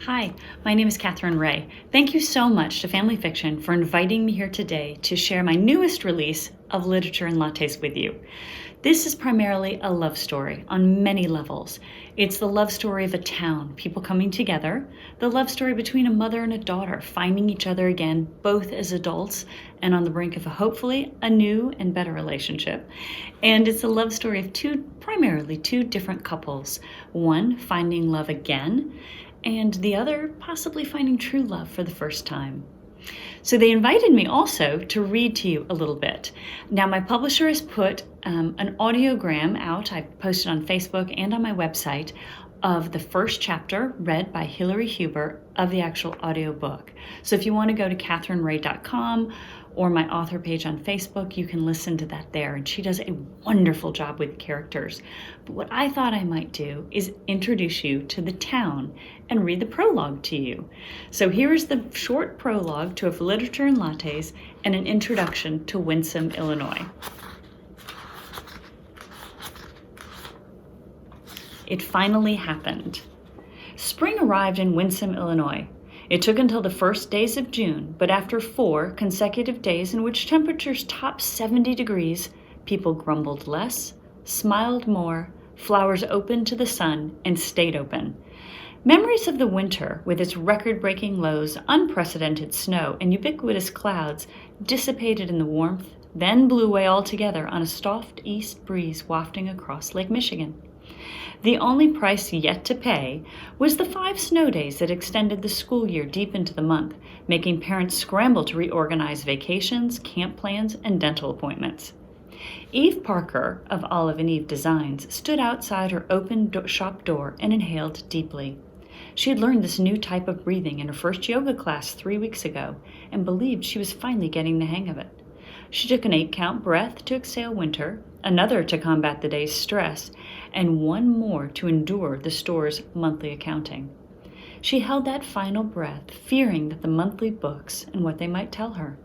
Hi, my name is Katherine Reay. Thank you so much to Family Fiction for inviting me here today to share my newest release of Literature and Lattes with you. This is primarily a love story on many levels. It's the love story of a town, people coming together, the love story between a mother and a daughter, finding each other again, both as adults and on the brink of hopefully a new and better relationship. And it's a love story of primarily two different couples, one finding love again, and the other possibly finding true love for the first time. So they invited me also to read to you a little bit. Now my publisher has put an audiogram out, I posted on Facebook and on my website, of the first chapter read by Hilary Huber of the actual audiobook. So if you want to go to katherinereay.com or my author page on Facebook, you can listen to that there. And she does a wonderful job with the characters. But what I thought I might do is introduce you to the town and read the prologue to you. So here is the short prologue to Of Literature and Lattes and an introduction to Winsome, Illinois. It finally happened. Spring arrived in Winsome, Illinois. It took until the first days of June, but after 4 consecutive days in which temperatures topped 70 degrees, people grumbled less, smiled more, flowers opened to the sun, and stayed open. Memories of the winter, with its record-breaking lows, unprecedented snow, and ubiquitous clouds, dissipated in the warmth, then blew away altogether on a soft east breeze wafting across Lake Michigan. The only price yet to pay was the 5 snow days that extended the school year deep into the month, making parents scramble to reorganize vacations, camp plans, and dental appointments. Eve Parker of Olive and Eve Designs stood outside her open shop door and inhaled deeply. She had learned this new type of breathing in her first yoga class 3 weeks ago and believed she was finally getting the hang of it. She took an 8-count breath to exhale winter, another to combat the day's stress, and one more to endure the store's monthly accounting. She held that final breath, fearing that the monthly books and what they might tell her.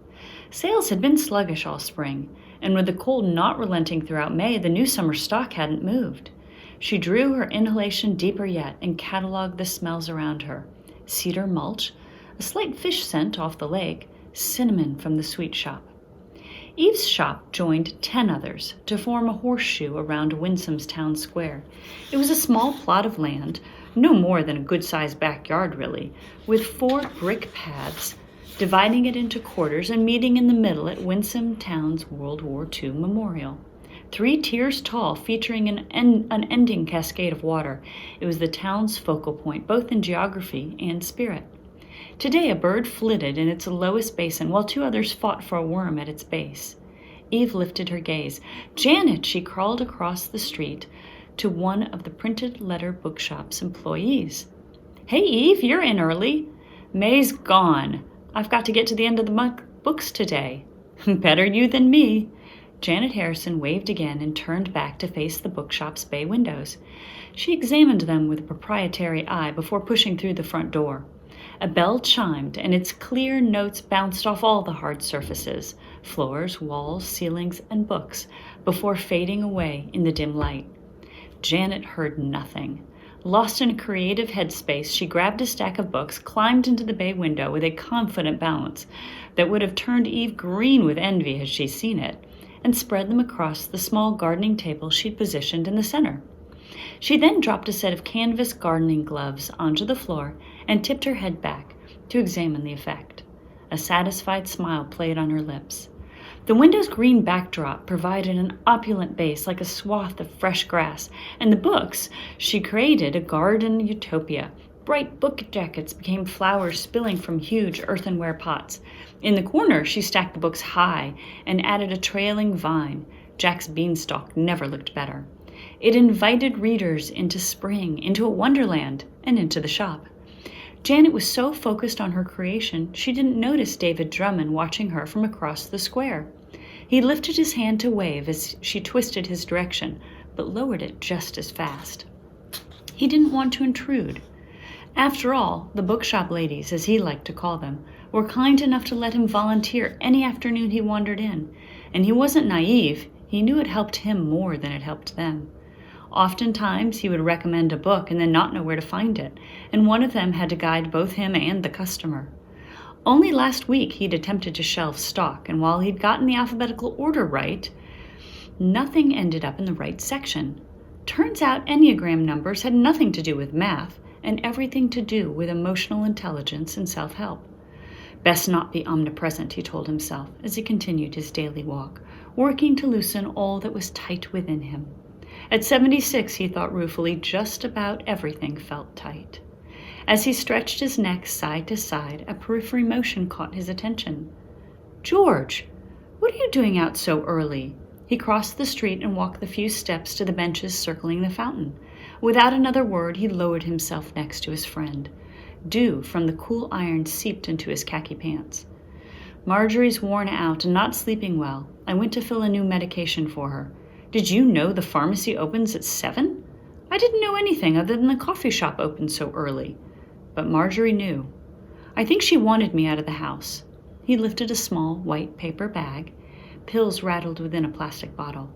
Sales had been sluggish all spring, and with the cold not relenting throughout May, the new summer stock hadn't moved. She drew her inhalation deeper yet and cataloged the smells around her. Cedar mulch, a slight fish scent off the lake, cinnamon from the sweet shop. Eve's shop joined 10 others to form a horseshoe around Winsome's town square. It was a small plot of land, no more than a good-sized backyard really, with 4 brick paths, dividing it into quarters and meeting in the middle at Winsome Town's World War II memorial. 3 tiers tall, featuring an unending cascade of water, it was the town's focal point, both in geography and spirit. Today a bird flitted in its lowest basin while 2 others fought for a worm at its base. Eve lifted her gaze. Janet, she crawled across the street to one of the printed letter bookshop's employees. Hey Eve, you're in early. May's gone. I've got to get to the end of the books today. Better you than me. Janet Harrison waved again and turned back to face the bookshop's bay windows. She examined them with a proprietary eye before pushing through the front door. A bell chimed, and its clear notes bounced off all the hard surfaces, floors, walls, ceilings, and books, before fading away in the dim light. Janet heard nothing. Lost in a creative headspace, she grabbed a stack of books, climbed into the bay window with a confident balance that would have turned Eve green with envy had she seen it, and spread them across the small gardening table she'd positioned in the center. She then dropped a set of canvas gardening gloves onto the floor and tipped her head back to examine the effect. A satisfied smile played on her lips. The window's green backdrop provided an opulent base like a swath of fresh grass, and the books, she created a garden utopia. Bright book jackets became flowers spilling from huge earthenware pots. In the corner, she stacked the books high and added a trailing vine. Jack's beanstalk never looked better. It invited readers into spring, into a wonderland, and into the shop. Janet was so focused on her creation, she didn't notice David Drummond watching her from across the square. He lifted his hand to wave as she twisted his direction, but lowered it just as fast. He didn't want to intrude. After all, the bookshop ladies, as he liked to call them, were kind enough to let him volunteer any afternoon he wandered in, and he wasn't naive. He knew it helped him more than it helped them. Oftentimes, he would recommend a book and then not know where to find it, and one of them had to guide both him and the customer. Only last week he'd attempted to shelve stock, and while he'd gotten the alphabetical order right, nothing ended up in the right section. Turns out Enneagram numbers had nothing to do with math and everything to do with emotional intelligence and self-help. Best not be omnipresent, he told himself as he continued his daily walk, working to loosen all that was tight within him. At 76, he thought ruefully, just about everything felt tight. As he stretched his neck side to side, a periphery motion caught his attention. "George, what are you doing out so early?" He crossed the street and walked the few steps to the benches circling the fountain. Without another word, he lowered himself next to his friend. Dew from the cool iron seeped into his khaki pants. "Marjorie's worn out and not sleeping well. I went to fill a new medication for her. Did you know the pharmacy opens at 7? I didn't know anything other than the coffee shop opened so early." But Marjorie knew. "I think she wanted me out of the house." He lifted a small white paper bag. Pills rattled within a plastic bottle.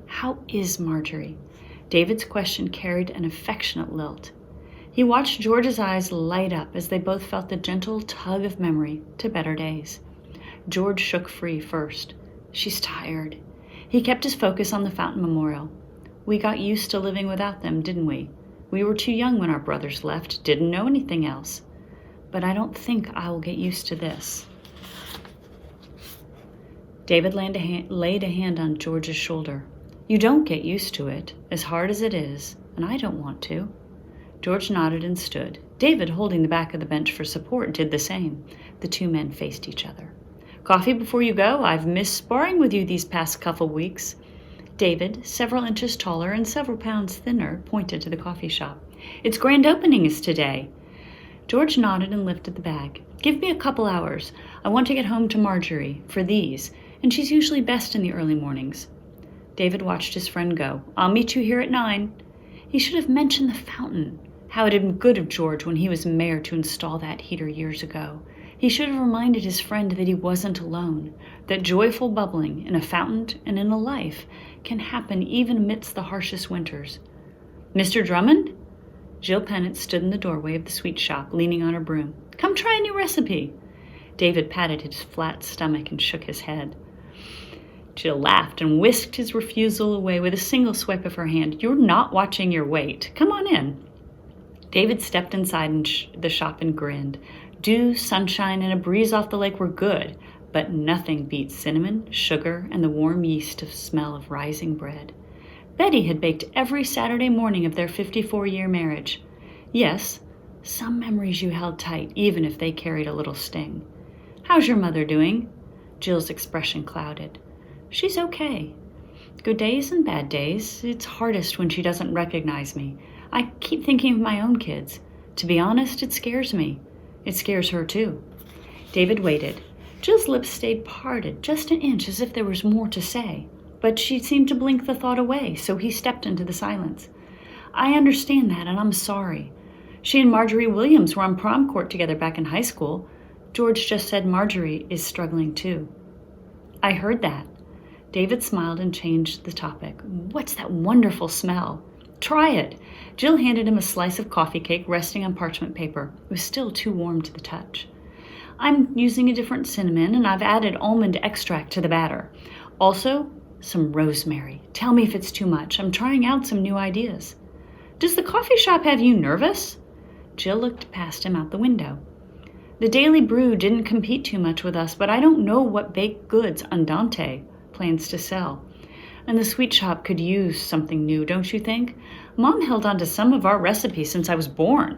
"How is Marjorie?" David's question carried an affectionate lilt. He watched George's eyes light up as they both felt the gentle tug of memory to better days. George shook free first. "She's tired." He kept his focus on the Fountain Memorial. "We got used to living without them, didn't we? We were too young when our brothers left, didn't know anything else. But I don't think I will get used to this." David laid a hand on George's shoulder. "You don't get used to it, as hard as it is, and I don't want to." George nodded and stood. David, holding the back of the bench for support, did the same. The two men faced each other. "Coffee before you go? I've missed sparring with you these past couple weeks." David, several inches taller and several pounds thinner, pointed to the coffee shop. "Its grand opening is today." George nodded and lifted the bag. "Give me a couple hours. I want to get home to Marjorie for these, and she's usually best in the early mornings." David watched his friend go. "I'll meet you here at 9. He should have mentioned the fountain. How it had been good of George when he was mayor to install that heater years ago. He should have reminded his friend that he wasn't alone, that joyful bubbling in a fountain and in a life can happen even amidst the harshest winters. "Mr. Drummond?" Jill Pennant stood in the doorway of the sweet shop, leaning on her broom. "Come try a new recipe." David patted his flat stomach and shook his head. Jill laughed and whisked his refusal away with a single swipe of her hand. "You're not watching your weight. Come on in." David stepped inside the shop and grinned. Dew, sunshine, and a breeze off the lake were good, but nothing beat cinnamon, sugar, and the warm yeast smell of rising bread. Betty had baked every Saturday morning of their 54-year marriage. Yes, some memories you held tight, even if they carried a little sting. "How's your mother doing?" Jill's expression clouded. "She's okay. Good days and bad days. It's hardest when she doesn't recognize me. I keep thinking of my own kids. To be honest, it scares me. It scares her, too." David waited. Jill's lips stayed parted just an inch as if there was more to say, but she seemed to blink the thought away, so he stepped into the silence. "I understand that, and I'm sorry. She and Marjorie Williams were on prom court together back in high school. George just said Marjorie is struggling, too." "I heard that." David smiled and changed the topic. "What's that wonderful smell?" "Try it." Jill handed him a slice of coffee cake resting on parchment paper. It was still too warm to the touch. "I'm using a different cinnamon, and I've added almond extract to the batter. Also, some rosemary. Tell me if it's too much. I'm trying out some new ideas." "Does the coffee shop have you nervous?" Jill looked past him out the window. "The Daily Brew didn't compete too much with us, but I don't know what baked goods Andante plans to sell. And the sweet shop could use something new, don't you think? Mom held on to some of our recipes since I was born."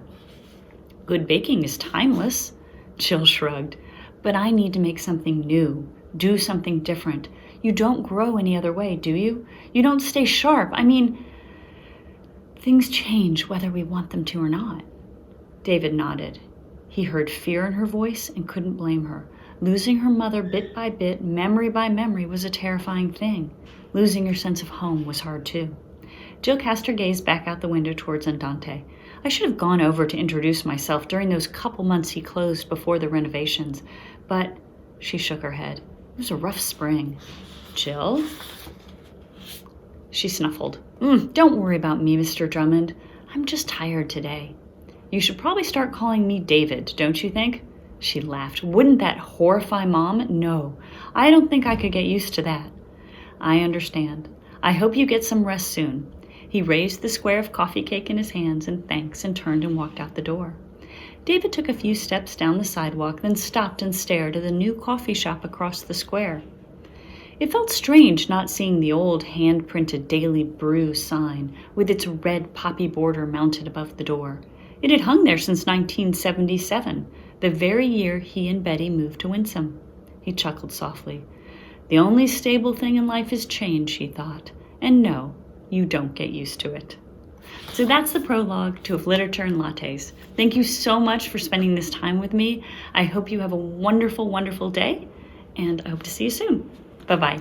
"Good baking is timeless." Jill shrugged. "But I need to make something new, do something different. You don't grow any other way, do you? You don't stay sharp. I mean, things change whether we want them to or not." David nodded. He heard fear in her voice and couldn't blame her. Losing her mother bit by bit, memory by memory, was a terrifying thing. Losing your sense of home was hard, too. Jill cast her gaze back out the window towards Andante. "I should have gone over to introduce myself during those couple months he closed before the renovations, but..." She shook her head. "It was a rough spring." "Jill?" She snuffled. Don't worry about me, Mr. Drummond. I'm just tired today. You should probably start calling me David, don't you think? She laughed. Wouldn't that horrify Mom? No, I don't think I could get used to that. I understand. I hope you get some rest soon. He raised the square of coffee cake in his hands in thanks and turned and walked out the door. David took a few steps down the sidewalk, then stopped and stared at the new coffee shop across the square. It felt strange not seeing the old hand-printed Daily Brew sign with its red poppy border mounted above the door. It had hung there since 1977, the very year he and Betty moved to Winsome. He chuckled softly. The only stable thing in life is change, he thought, and no, you don't get used to it. So that's the prologue to Literature and Lattes. Thank you so much for spending this time with me. I hope you have a wonderful, wonderful day, and I hope to see you soon. Bye-bye.